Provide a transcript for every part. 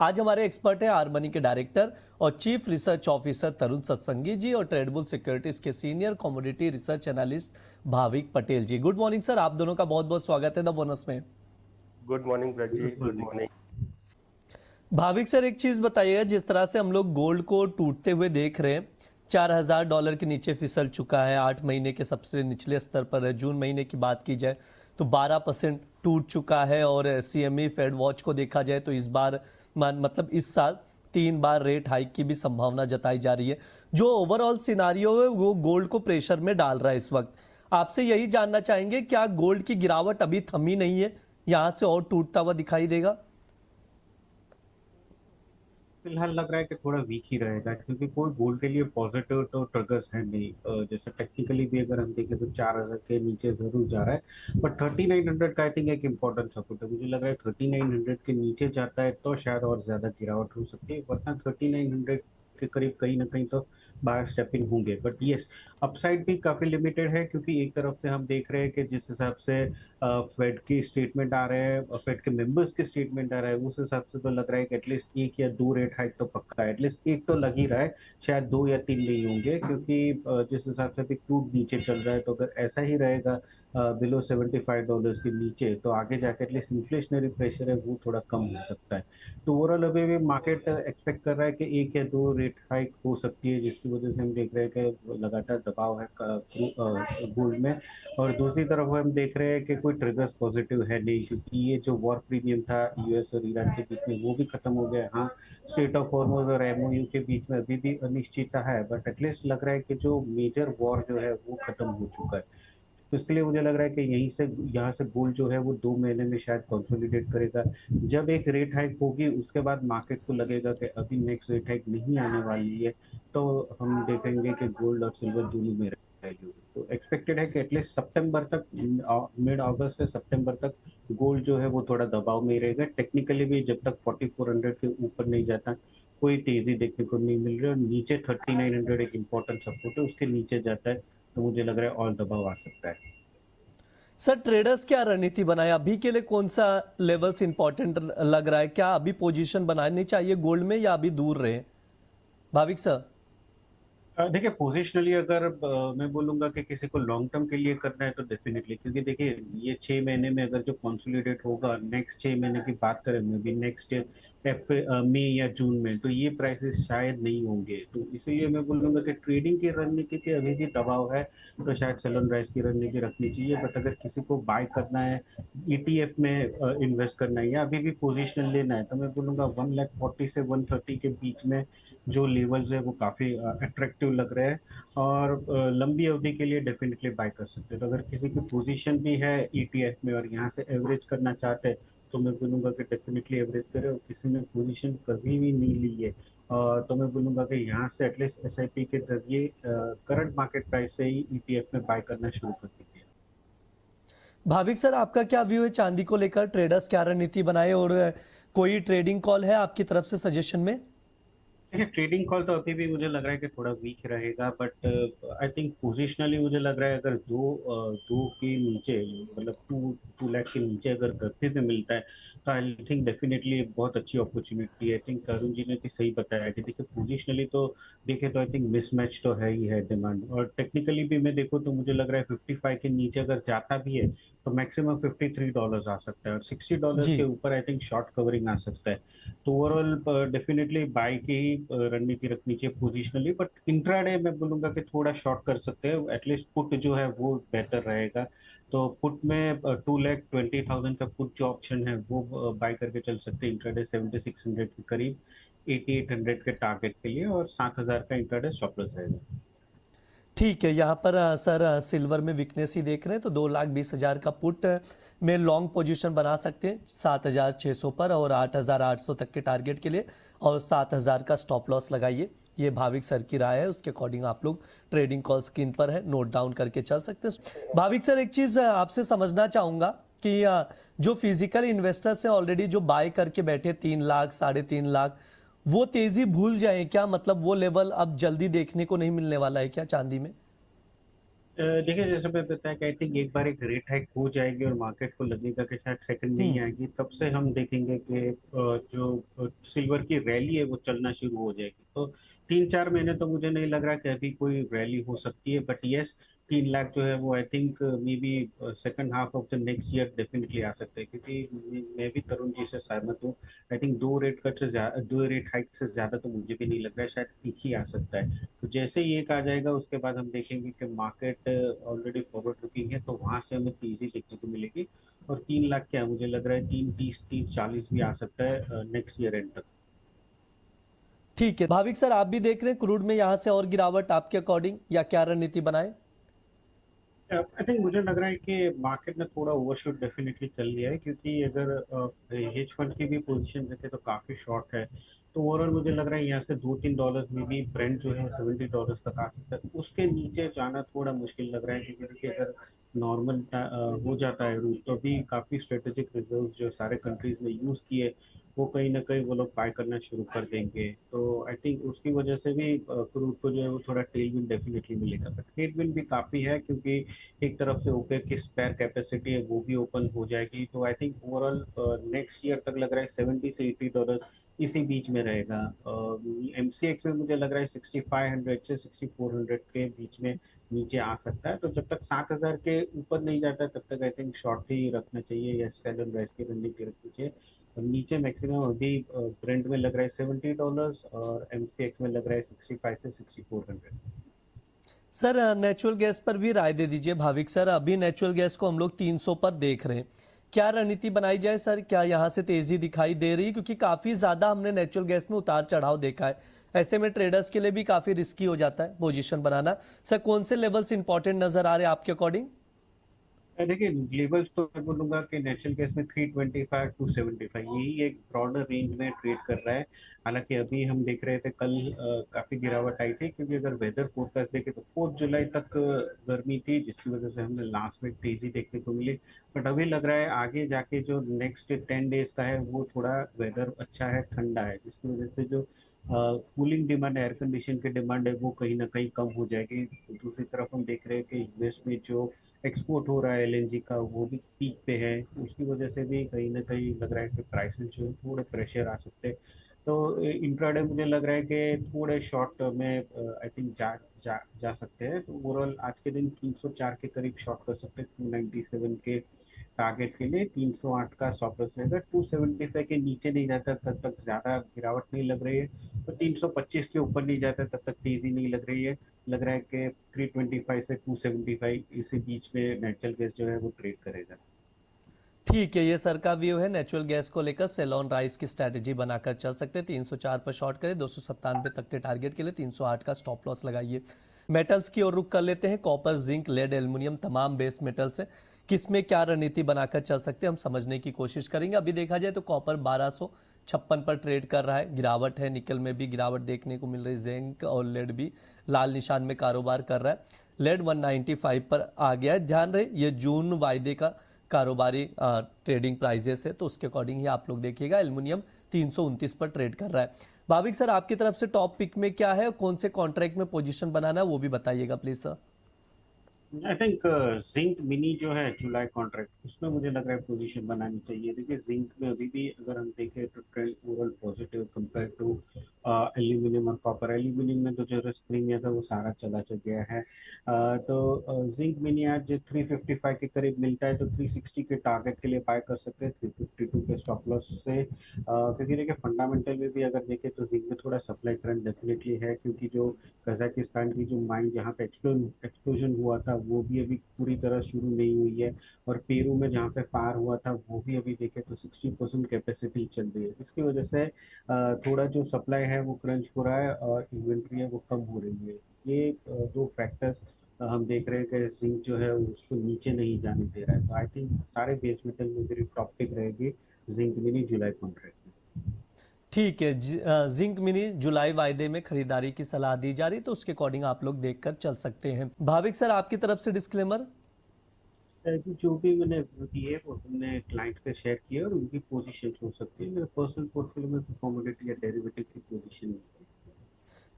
आज हमारे एक्सपर्ट हैं आर-मनी के डायरेक्टर और चीफ रिसर्च ऑफिसर तरुण सत्संगी जी और ट्रेडबुल सिक्योरिटीज के senior commodity research analyst Bhavik Patel ji. Good morning sir, आप दोनों का बहुत बहुत स्वागत है द बोनस में। Good morning Braj ji, good morning. Bhavik sir, एक चीज बताइएगा, जिस तरह से हम लोग गोल्ड को टूटते हुए देख रहे हैं, $4,000 के नीचे फिसल चुका है, 8 महीने के सबसे निचले स्तर पर है। जून महीने की बात की जाए तो 12% टूट चुका है और सीएमई फेड वॉच को देखा जाए तो इस बार मतलब इस साल 3 बार रेट हाइक की भी संभावना जताई जा रही है। जो ओवरऑल सिनारियो है वो गोल्ड को प्रेशर में डाल रहा है इस वक्त। आपसे यही जानना चाहेंगे, क्या गोल्ड की गिरावट अभी थमी नहीं है, यहां से और टूटता हुआ दिखाई देगा? फिलहाल लग रहा है कि थोड़ा वीक ही रहेगा, क्योंकि कोई गोल्ड के लिए पॉजिटिव तो ट्रिगर्स है नहीं। जैसे टेक्निकली भी अगर हम देखें तो 4,000 के नीचे जरूर जा रहा है, बट 3900 का आई थिंक एक इम्पोर्टेंट सपोर्ट है। मुझे लग रहा है 3900 के नीचे जाता है तो शायद और ज्यादा गिरावट हो सकती है, वरना 3900 के करीब कहीं ना कहीं तो बाहर स्टेपिंग होंगे। बट यस, अपसाइड भी काफी लिमिटेड है, क्योंकि एक तरफ से हम देख रहे हैं कि जिस हिसाब से फेड की स्टेटमेंट आ रहे हैं, फेड के मेंबर्स के स्टेटमेंट आ रहा है, उस हिसाब से तो लग रहा है कि एटलीस्ट 1 या 2 रेट हाइक तो पक्का है। एटलीस्ट एक तो लग ही रहा है, शायद 2 या 3 नहीं होंगे, क्योंकि जिस हिसाब से अभी क्रूड नीचे चल रहा है, तो अगर ऐसा ही रहेगा बिलो $75 के नीचे, तो आगे जाके एटलीस्ट इन्फ्लेशनरी प्रेशर है वो थोड़ा कम हो सकता है। तो ओवरऑल अभी भी मार्केट एक्सपेक्ट कर रहा है कि 1 या 2 रेट हाइक हो सकती है, जिसकी वजह से हम देख रहे हैं कि लगातार दबाव है गोल्ड में। और दूसरी तरफ हम देख रहे हैं कि कोई ट्रिगर्स पॉजिटिव है नहीं, क्योंकि ये जो वॉर प्रीमियम था यूएस और ईरान के बीच में वो भी खत्म हो गया। हाँ, स्टेट ऑफ हॉर्मुज और एमओयू के बीच में अभी भी अनिश्चितता है, बट एटलीस्ट लग रहा है कि जो मेजर वॉर जो है वो खत्म हो चुका है। तो इसके लिए मुझे लग रहा है कि यहाँ से गोल्ड जो है वो 2 महीने में शायद कंसोलिडेट करेगा। जब एक रेट हाइक होगी उसके बाद मार्केट को लगेगा कि अभी नेक्स्ट रेट हाइक नहीं आने वाली है, तो हम देखेंगे कि गोल्ड और सिल्वर दोनों में वैल्यू। तो एक्सपेक्टेड है कि एटलीस्ट सितंबर तक, मिड अगस्त से सितंबर तक गोल्ड जो है वो थोड़ा दबाव में ही रहेगा। टेक्निकली भी जब तक 4400 के ऊपर नहीं जाता कोई तेजी देखने को नहीं मिल रही, और नीचे 3900 एक इम्पोर्टेंट सपोर्ट है, उसके नीचे जाता है तो मुझे लग रहा है और दबाव आ सकता है। सर, ट्रेडर्स क्या रणनीति बनाए अभी के लिए? कौन सा लेवल्स इंपॉर्टेंट लग रहा है? क्या अभी पोजीशन बनानी चाहिए गोल्ड में या अभी दूर रहे? भाविक सर। देखिए, पोजिशनली अगर मैं बोलूंगा कि किसी को लॉन्ग टर्म के लिए करना है तो डेफिनेटली, क्योंकि देखिए ये 6 महीने में अगर जो कंसोलिडेट होगा, नेक्स्ट 6 महीने की बात करें में भी नेक्स्ट मई या जून में, तो ये प्राइसेस शायद नहीं होंगे। तो इसीलिए मैं बोलूंगा कि ट्रेडिंग की रणनीति पे अभी भी दबाव है, तो शायद सेल एंड राइज की रणनीति रखनी चाहिए। बट अगर किसी को बाय करना है, ईटीएफ में इन्वेस्ट करना है, या अभी भी पोजिशन लेना है, तो मैं बोलूंगा 140 से 130 के बीच में जो लेवल्स है वो काफी अट्रैक्टिव लग रहे हैं, और लंबी अवधि के लिए डेफिनेटली बाय कर सकते हैं। तो अगर किसी की पोजीशन भी है ईटीएफ में और यहाँ से एवरेज करना चाहते हैं, तो मैं बोलूंगा कि डेफिनेटली एवरेज करें। और किसी ने पोजीशन कभी भी नहीं ली है, तो मैं बोलूंगा कि यहाँ से एटलीस्ट एसआईपी के जरिए करंट मार्केट प्राइस से ही ईटीएफ में बाय करना शुरू कर दीजिए। भाविक सर, आपका क्या व्यू है चांदी को लेकर? ट्रेडर्स क्या रणनीति बनाए और कोई ट्रेडिंग कॉल है आपकी तरफ से सजेशन में? देखिए, ट्रेडिंग कॉल तो अभी भी मुझे लग रहा है कि थोड़ा वीक रहेगा, बट आई थिंक पोजिशनली मुझे लग रहा है अगर दो के नीचे, मतलब 2 लाख के नीचे अगर गद्दे पे मिलता है, तो आई थिंक डेफिनेटली एक बहुत अच्छी अपॉर्चुनिटी है। आई थिंक अरुण जी ने भी सही बताया कि देखिए पोजिशनली तो देखे तो आई थिंक मिसमैच तो है ही है डिमांड, और टेक्निकली भी मैं देखो तो मुझे लग रहा है 55 के नीचे अगर जाता भी है तो मैक्सिमम $53 आ सकता है, और $60 जी। के ऊपर आई थिंक शॉर्ट कवरिंग आ सकता है। तो ओवरऑल डेफिनेटली बाय की ही रणनीति रखनी चाहिए पोजिशनली, बट इंट्राडे मैं बोलूंगा कि थोड़ा शॉर्ट कर सकते हैं। एटलीस्ट पुट जो है वो बेहतर रहेगा। तो पुट में 2,20,000 का पुट जो ऑप्शन है वो बाय करके चल सकते हैं इंट्राडे 7,600 के करीब, 8,800 के टारगेट के लिए, और 7,000 का इंट्राडे स्टॉप लॉस रहेगा। ठीक है, यहाँ पर सर सिल्वर में वीकनेस ही देख रहे हैं, तो 2,20,000 का पुट में लॉन्ग पोजीशन बना सकते हैं 7,600 पर और 8,800 तक के टारगेट के लिए, और 7,000 का स्टॉप लॉस लगाइए। ये भाविक सर की राय है, उसके अकॉर्डिंग आप लोग ट्रेडिंग कॉल स्क्रीन पर है, नोट डाउन करके चल सकते हैं। भाविक सर, एक चीज़ आपसे समझना चाहूँगा कि जो फिजिकल इन्वेस्टर्स हैं ऑलरेडी जो बाय करके बैठे 3 लाख 3.5 लाख, वो तेजी भूल जाए क्या? मतलब वो लेवल अब जल्दी देखने को नहीं मिलने वाला है क्या चांदी में? देखिए जैसे मैं बताया कि आई थिंक एक बार एक रेट हाइक हो जाएगी और मार्केट को लगेगा कि शायद सेकंड नहीं हम्म। आएगी, तब से हम देखेंगे कि जो सिल्वर की रैली है वो चलना शुरू हो जाएगी। तो 3-4 महीने तो मुझे नहीं लग रहा कि अभी कोई रैली हो सकती है, बट यस 3 लाख जो है वो I think maybe second half of the next year definitely आ सकते हैं, क्योंकि मैं भी तरुण जी से सहमत हूँ। आई थिंक 2 रेट हाइक से ज्यादा तो मुझे भी नहीं लग रहा है, शायद एक ही आ सकता है। तो जैसे ही एक आ जाएगा उसके बाद हम देखेंगे कि मार्केट ऑलरेडी फॉरवर्ड लुकिंग है, तो वहां से हमें तेजी देखने को मिलेगी। और 3 लाख क्या, मुझे लग रहा है 3.30 3.40 भी आ सकता है नेक्स्ट ईयर एंड तक। ठीक है भाविक सर, आप भी देख रहे हैं क्रूड में यहाँ से और गिरावट आपके अकॉर्डिंग, या क्या रणनीति बनाए? आई थिंक मुझे लग रहा है कि मार्केट ने थोड़ा ओवरशूट डेफिनेटली कर लिया है, क्योंकि अगर हेज फंड की भी पोजीशन देखे तो काफी शॉर्ट है। तो ओवरऑल मुझे लग रहा है यहाँ से $2-3 में भी ब्रेंड जो है $70 तक आ सकता है। उसके नीचे जाना थोड़ा मुश्किल लग रहा है, क्योंकि अगर नॉर्मल हो जाता है रूट, तो भी काफी स्ट्रेटेजिक रिजर्व जो सारे कंट्रीज ने यूज किए वो कहीं ना कहीं वो लोग बाय करना शुरू कर देंगे। तो आई थिंक उसकी वजह से भी क्रूड को जो है वो थोड़ा टेलविंड डेफिनेटली मिलेगा, बट हेडविंड भी काफी है, क्योंकि एक तरफ से ओपेक की स्पेयर कैपेसिटी है वो भी ओपन हो जाएगी। तो I think overall next year तक लग रहा है $70 से $80 इसी बीच में रहेगा। एमसीएक्स में मुझे लग रहा है 6500 से 6400 के बीच में नीचे आ सकता है। तो जब तक 7000 के ऊपर नहीं जाता तब तक आई थिंक शॉर्ट ही रखना चाहिए या सेल एंड राइज की रणनीति रखनी चाहिए। और नीचे मैक्सिमम अभी ब्रेंट में लग रहा है $70 और एमसीएक्स में लग रहा है 65 से 6400। सर नेचुरल गैस पर भी राय दे दीजिए भाविक सर, अभी नेचुरल गैस को हम लोग 300 पर देख रहे हैं, क्या रणनीति बनाई जाए सर? क्या यहाँ से तेजी दिखाई दे रही है? क्योंकि काफी ज्यादा हमने नेचुरल गैस में उतार चढ़ाव देखा है, ऐसे में ट्रेडर्स के लिए भी काफी रिस्की हो जाता है पोजीशन बनाना। सर कौन से लेवल्स इंपॉर्टेंट नजर आ रहे हैं आपके अकॉर्डिंग? देखिए लेवल्स तो मैं बोलूंगा कि नेचुरल गैस में 325 टू 75 यही एक ब्रॉडर रेंज में ट्रेड कर रहा है। हालांकि अभी हम देख रहे थे कल काफी गिरावट आई थी, क्योंकि अगर वेदर फोरकास्ट देखे तो 4 जुलाई तक गर्मी थी, जिसकी वजह से हमने लास्ट में तेजी देखने को मिली। बट अभी लग रहा है आगे जाके जो नेक्स्ट 10 डेज का है वो थोड़ा वेदर अच्छा है, ठंडा है, जिसकी वजह से जो कूलिंग डिमांड, एयर कंडीशन की डिमांड है वो कहीं ना कहीं कम हो जाएगी। दूसरी तरफ हम देख रहे हैं कि यूएस में जो एक्सपोर्ट हो रहा है एलएनजी का वो भी पीक पे है, उसकी वजह से भी कहीं ना कहीं लग रहा है कि प्राइसेस जो है थोड़े प्रेशर आ सकते हैं। तो इंट्राडे मुझे लग रहा है कि थोड़े शॉर्ट टर्म में आई थिंक जा सकते हैं। तो ओवरऑल आज के दिन 304 के करीब शॉर्ट कर सकते हैं, 297 के टारगेट के लिए 308 का स्टॉप लॉस रहेगा। 275 के नीचे नहीं जाता तब तक ज्यादा गिरावट नहीं लग रही है, तो 325 के ऊपर नहीं जाता तब तक तेजी नहीं लग रही है। लग रहा है कि 325 से 275 इसी बीच में नेचुरल गैस जो है वो ट्रेड करेगा। ठीक है, ये सर का व्यू है नेचुरल गैस को लेकर। सेल ऑन राइस की स्ट्रैटेजी बनाकर चल सकते हैं, 304 पर शॉर्ट करें, 297 तक के टारगेट के लिए 308 का स्टॉप लॉस लगाइए। मेटल्स की ओर रुख कर लेते हैं। कॉपर, जिंक, लेड, एल्युमिनियम तमाम बेस मेटल्स हैं, किसमें क्या रणनीति बनाकर चल सकते हैं हम समझने की कोशिश करेंगे। अभी देखा जाए तो कॉपर 1256 पर ट्रेड कर रहा है, गिरावट है। निकल में भी गिरावट देखने को मिल रही है। जिंक और लेड भी लाल निशान में कारोबार कर रहा है। लेड 195 पर आ गया है। ध्यान रहे ये जून वायदे का कारोबारी ट्रेडिंग प्राइजेस है, तो उसके अकॉर्डिंग ही आप लोग देखिएगा। एल्युमिनियम 329 पर ट्रेड कर रहा है। भाविक सर आपकी तरफ से टॉप पिक में क्या है, कौन से कॉन्ट्रैक्ट में पोजीशन बनाना है वो भी बताइएगा please sir. I think zinc mini जो है जुलाई कॉन्ट्रैक्ट, उसमें मुझे लग रहा है पोजीशन बनानी चाहिए। देखिए जिंक में अभी भी अगर हम देखें तो trend overall positive compare to aluminium और कॉपर। एल्यूमिनियम में तो जो रिस्क प्रीमियम था वो सारा चला गया है। तो जिंक मिनी आज 355 के करीब मिलता है, तो 360 के टारगेट के लिए बाय कर सकते हैं 352 के स्टॉप लॉस से। क्योंकि देखिए फंडामेंटल में भी अगर देखें तो जिंक में थोड़ा सप्लाई करंट डेफिनेटली है, क्योंकि जो कजाकिस्तान की जो माइन जहाँ पे एक्सप्लोजन हुआ था वो भी अभी पूरी तरह शुरू नहीं हुई है। और पेरू में जहाँ पे फायर हुआ था वो भी अभी देखे तो 60% कैपेसिटी चल रही है, इसकी वजह से थोड़ा जो सप्लाई है वो क्रंच हो रहा है और इन्वेंट्री है वो कम हो रही है। ये दो फैक्टर्स हम देख रहे हैं कि जिंक जो है उसको नीचे नहीं जाने दे रहा है। तो आई थिंक सारे बेस मेटल में मेरी टॉप पिक रहेगी जिंक मिनी जुलाई कॉन्ट्रैक्ट में। ठीक है, जिंक मिनी जुलाई वायदे में खरीदारी की सलाह दी जा रही, तो उसके अकॉर्डिंग आप लोग देखकर चल सकते हैं। भाविक सर आपकी तरफ से डिस्क्लेमर। जो भी मैंने दिए वो तुमने क्लाइंट पे शेयर किया और उनकी पोजीशन हो सकती है। मेरे पर्सनल पोर्टफोलियो में कमोडिटी या डेरिवेटिव की पोजीशन नहीं है।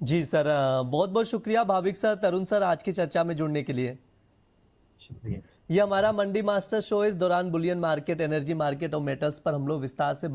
जी सर, बहुत बहुत शुक्रिया भाविक सर, तरुण सर आज की चर्चा में जुड़ने के लिए। शुक्रिया। ये हमारा मंडी मास्टर शो है। इस दौरान बुलियन मार्केट, एनर्जी मार्केट और मेटल्स पर हम लोग विस्तार से